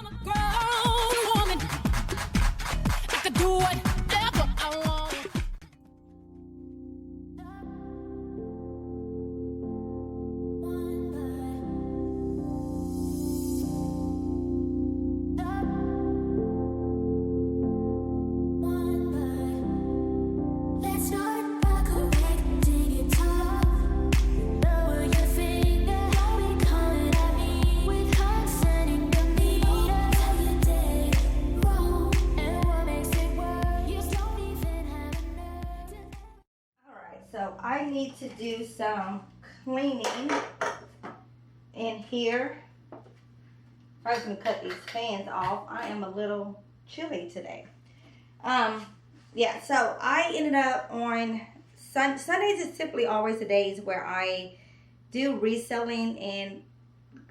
I'm a grown woman. I could do whatever I want. Let's start by correcting it all. Lower your finger, don't be coming at me with condescending demeanor. Tell you did wrong, and what makes it worse, you don't even have a nerve to. Alright, so I need to do some cleaning in here. First, I'm going to cut these fans off. I am a little chilly today. Yeah, so I ended up on Sundays is typically always the days where I do reselling, and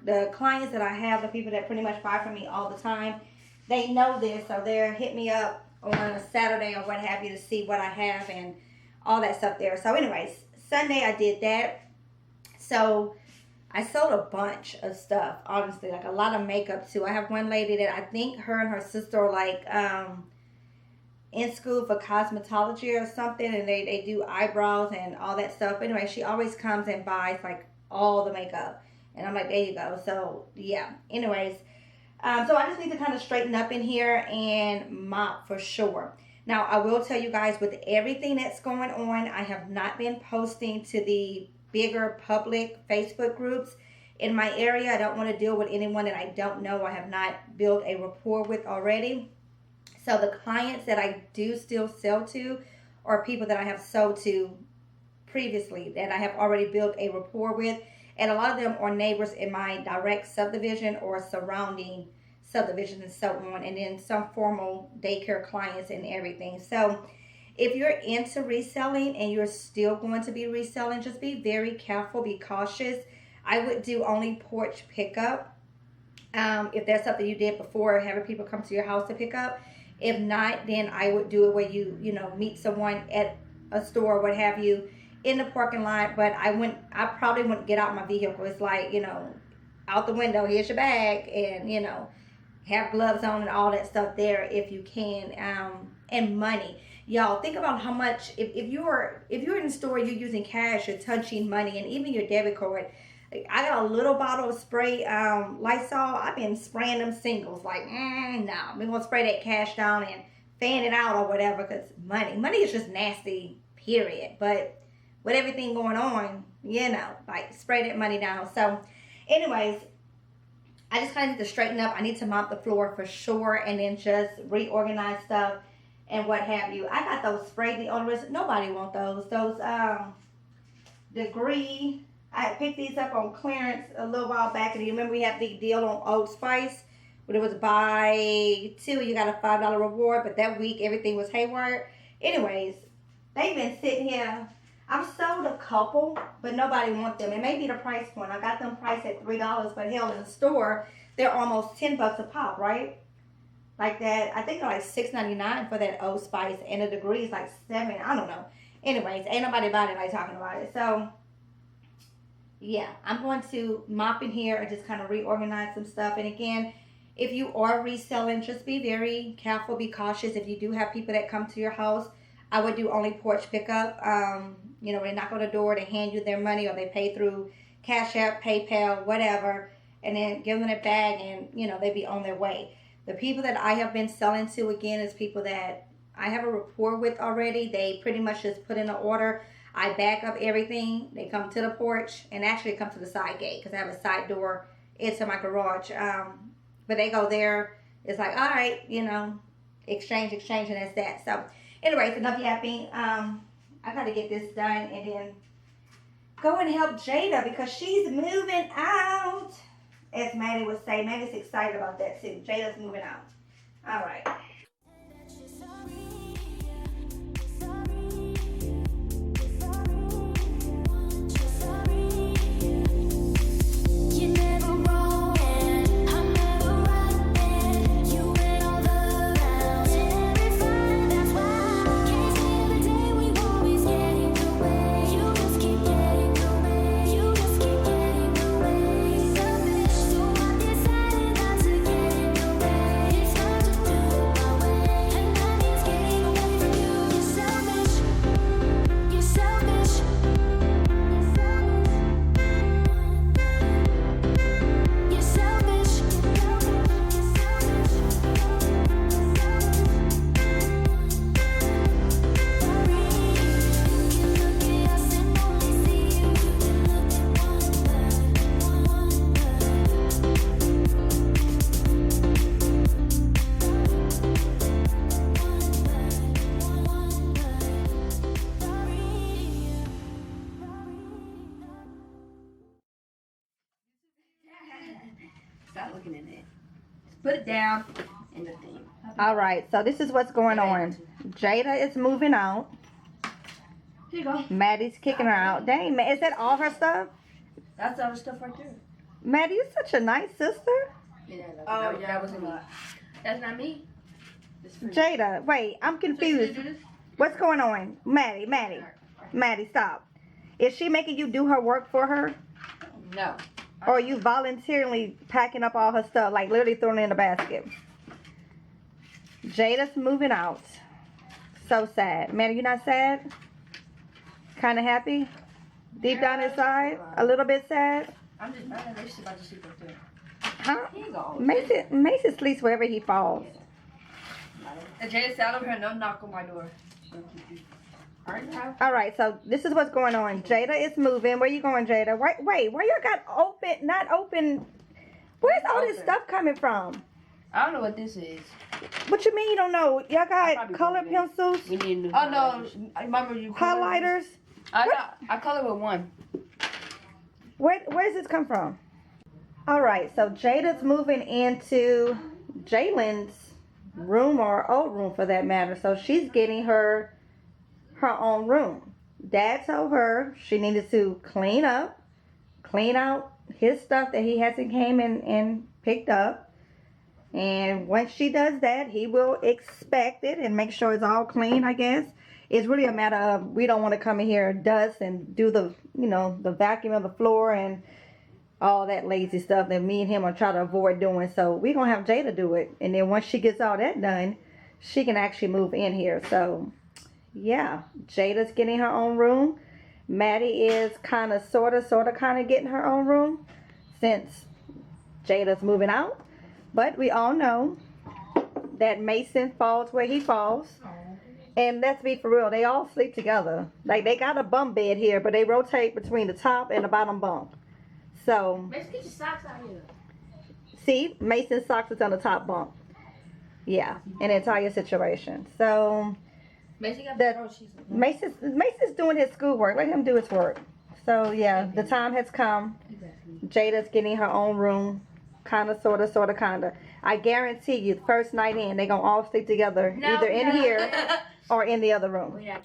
the clients that I have, the people that pretty much buy from me all the time, they know this, so they're hit me up on a Saturday or what have you to see what I have and all that stuff there. So anyways, Sunday I did that. So I sold a bunch of stuff, honestly, like a lot of makeup too. I have one lady that I think her and her sister are like in school for cosmetology or something, and they do eyebrows and all that stuff. Anyway, she always comes and buys like all the makeup, and I'm like, there you go. So yeah, anyways, so I just need to kind of straighten up in here and mop for sure. Now I will tell you guys, with everything that's going on, I have not been posting to the bigger public Facebook groups in my area. I don't want to deal with anyone that I don't know, I have not built a rapport with already. So the clients that I do still sell to are people that I have sold to previously, that I have already built a rapport with. And a lot of them are neighbors in my direct subdivision or surrounding subdivisions and so on. And then some formal daycare clients and everything. So if you're into reselling and you're still going to be reselling, just be very careful, be cautious. I would do only porch pickup. If that's something you did before, having people come to your house to pick up. If not, then I would do it where you meet someone at a store, what have you, in the parking lot. But I probably wouldn't get out my vehicle. It's like, out the window, here's your bag, and, have gloves on and all that stuff there if you can. And money. Y'all, think about how much, if you're in the store, you're using cash, you're touching money, and even your debit card. I got a little bottle of spray Lysol. I've been spraying them singles. Like, no, we're going to spray that cash down and fan it out or whatever, because money is just nasty, period. But with everything going on, like, spray that money down. So, anyways, I just kind of need to straighten up. I need to mop the floor for sure, and then just reorganize stuff and what have you. I got those spray deodorants. Nobody want those. Those Degree. I picked these up on clearance a little while back, and you remember we had the deal on Old Spice, but it was buy two, you got a $5 reward, but that week everything was haywire. Anyways, they've been sitting here. I've sold a couple, but nobody wants them. It may be the price point. I got them priced at $3, but hell, in the store, they're almost $10 a pop, right? Like that. I think they're like $6.99 for that Old Spice, and the Degree is like $7. I don't know. Anyways, ain't nobody about it, like talking about it. So yeah, I'm going to mop in here and just kind of reorganize some stuff. And again, if you are reselling, just be very careful, be cautious. If you do have people that come to your house, I would do only porch pickup. They knock on the door, they hand you their money, or they pay through Cash App, PayPal, whatever, and then give them their bag, and they be on their way. The people that I have been selling to, again, is people that I have a rapport with already. They pretty much just put in an order. I back up everything. They come to the porch, and actually come to the side gate because I have a side door into my garage. But they go there. It's like, all right, exchange, and that's that. So, anyways, enough yapping. I got to get this done and then go and help Jada because she's moving out. As Maddie would say. Maddie's excited about that too. Jada's moving out. All right. Away. Put it down in the thing. All right, so this is what's going on. Jada is moving out. Here you go. Maddie's kicking her out. Dang, is that all her stuff? That's all the stuff right there. Maddie, you're such a nice sister. Yeah, Oh, that wasn't me. That's not me. Jada, wait, I'm confused. What's going on? Maddie, stop. Is she making you do her work for her? No. Or are you voluntarily packing up all her stuff, like literally throwing it in the basket? Jada's moving out. So sad. Maddie, you not sad? Kind of happy? Deep down inside? A little bit sad? I'm in a relationship about to sleep up there. Huh? Here you go. Mason sleeps wherever he falls. And Jada said over here, no knock on my door. All right, so this is what's going on. Jada is moving. Where you going, Jada? Wait, where y'all got open, not open? Where's all this stuff coming from? I don't know what this is. What you mean you don't know? Y'all got probably colored won't get pencils, We need new Oh, no. I remember you highlighters. I color with one. Where does this come from? All right, so Jada's moving into Jalen's room, or old room for that matter. So she's getting her own room. Dad told her she needed to clean out his stuff that he hasn't came and picked up. And once she does that, he will inspect it and make sure it's all clean, I guess. It's really a matter of, we don't want to come in here and dust and do the, the vacuum of the floor and all that lazy stuff that me and him are trying to avoid doing. So we're going to have Jada do it. And then once she gets all that done, she can actually move in here. So, yeah, Jada's getting her own room. Maddie is kind of, sort of getting her own room since Jada's moving out. But we all know that Mason falls where he falls. And let's be for real, they all sleep together. Like, they got a bunk bed here, but they rotate between the top and the bottom bunk. So, Let's get your socks out here. see, Mason's socks is on the top bunk. Yeah, an entire situation. So, Mason's doing his schoolwork. Let him do his work. So, yeah, the time has come. Jada's getting her own room. Kind of, sort of, kind of. I guarantee you, the first night in, they're going to all sleep together, either in here or in the other room. Yeah.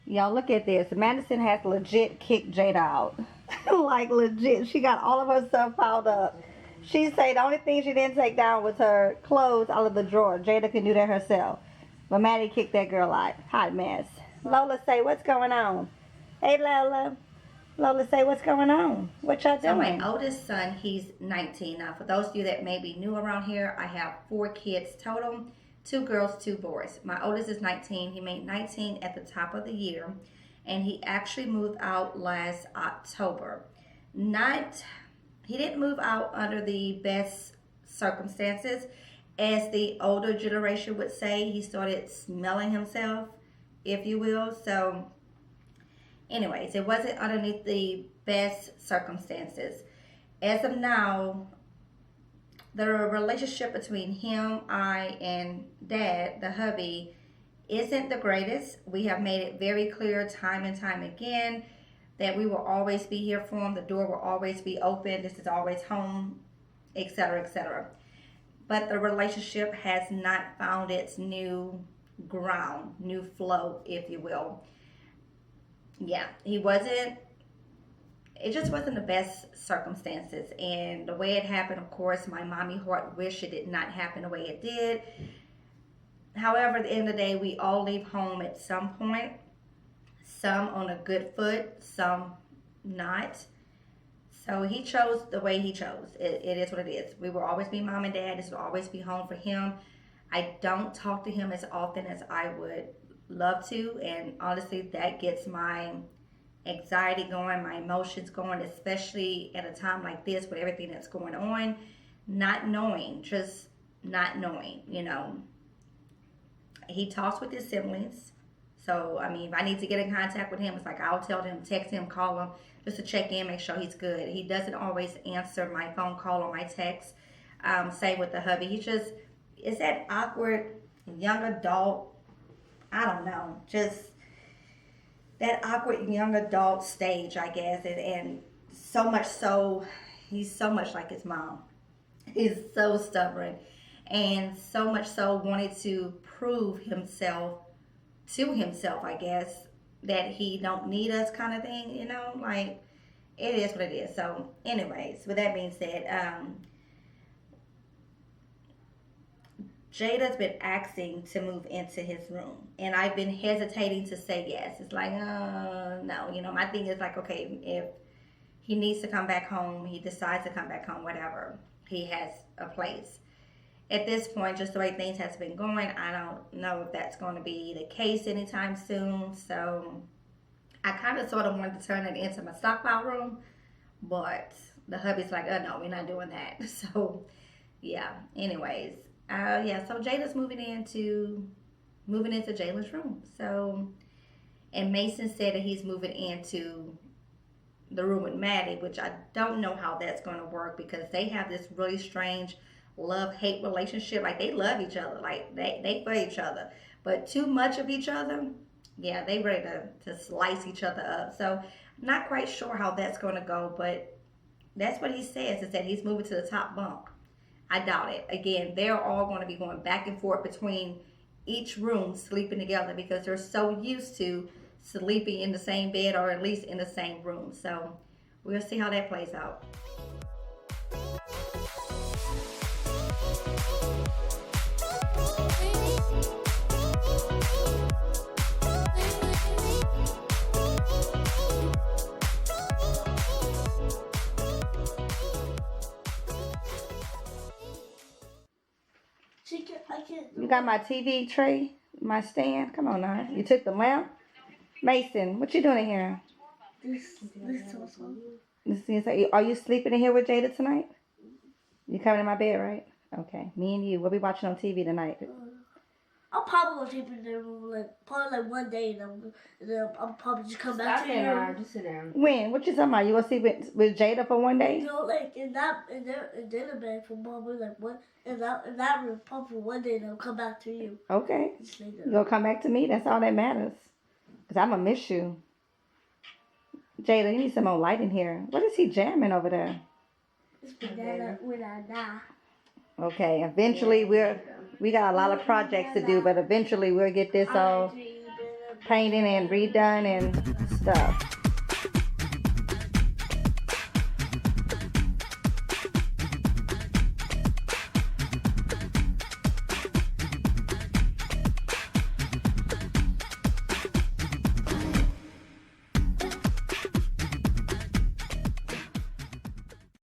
Y'all, look at this. Madison has legit kicked Jada out. Like, legit. She got all of her stuff piled up. She said the only thing she didn't take down was her clothes out of the drawer. Jada can do that herself. But Maddie kicked that girl out. Hot mess. Lola, say, what's going on? Hey, Lola. Lola, say, what's going on? What y'all doing? So my oldest son, he's 19. Now, for those of you that may be new around here, I have 4 kids total. 2 girls, 2 boys. My oldest is 19. He made 19 at the top of the year. And he actually moved out last October. He didn't move out under the best circumstances. As the older generation would say, he started smelling himself, if you will. So, anyways, it wasn't underneath the best circumstances. As of now, the relationship between him, I, and Dad, the hubby, isn't the greatest. We have made it very clear time and time again that we will always be here for him. The door will always be open. This is always home, etc., etc. But the relationship has not found its new ground, new flow, if you will. Yeah, he wasn't it just wasn't the best circumstances. And the way it happened, of course, my mommy heart wished it did not happen the way it did. However, at the end of the day, we all leave home at some point. Some on a good foot, some not. So he chose the way he chose. It is what it is. We will always be mom and dad. This will always be home for him. I don't talk to him as often as I would love to. And honestly, that gets my anxiety going, my emotions going, especially at a time like this with everything that's going on. Not knowing, just not knowing, you know. He talks with his siblings. So, I mean, if I need to get in contact with him, it's like I'll tell him, text him, call him, just to check in, make sure he's good. He doesn't always answer my phone call or my text. Same with the hubby. He just is that awkward young adult, I don't know, just that awkward young adult stage, I guess. And so much so, he's so much like his mom. He's so stubborn and so much so wanted to prove himself to himself, I guess, that he don't need us kind of thing, you know, like, it is what it is. So, anyways, with that being said, Jada's been asking to move into his room, and I've been hesitating to say yes. It's like, no, you know, my thing is like, okay, if he needs to come back home, he decides to come back home, whatever, he has a place. At this point, just the way things has been going, I don't know if that's going to be the case anytime soon. So I kind of sort of wanted to turn it into my stockpile room, but the hubby's like, oh no, we're not doing that. So yeah, anyways, yeah, so Jada's moving into Jalen's room. So, and Mason said that he's moving into the room with Maddie, which I don't know how that's going to work because they have this really strange love-hate relationship. Like, they love each other, like they for each other, but too much of each other, yeah, they ready to slice each other up. So not quite sure how that's going to go, but that's what he says, is that he's moving to the top bunk. I doubt it. Again, they're all going to be going back and forth between each room, sleeping together, because they're so used to sleeping in the same bed, or at least in the same room. So we'll see how that plays out. You got my TV tray, my stand. Come on now. You took the lamp? Mason, what you doing in here? Are you sleeping in here with Jada tonight? You coming in my bed, right? Okay. Me and you. We'll be watching on TV tonight. I'll probably go sleep in their room, probably one day, and then I'll probably just come back to you. Just sit down. When? What you talking about? You gonna sleep with Jada for one day? You know, in their bed for probably in that room, probably one day, and I'll come back to you. Okay. You gonna come back to me? That's all that matters. Cause I'm gonna miss you. Jada, you need some more light in here. What is he jamming over there? It's banana when I die. Okay, eventually we got a lot of projects to do, but eventually we'll get this all painted and redone and stuff.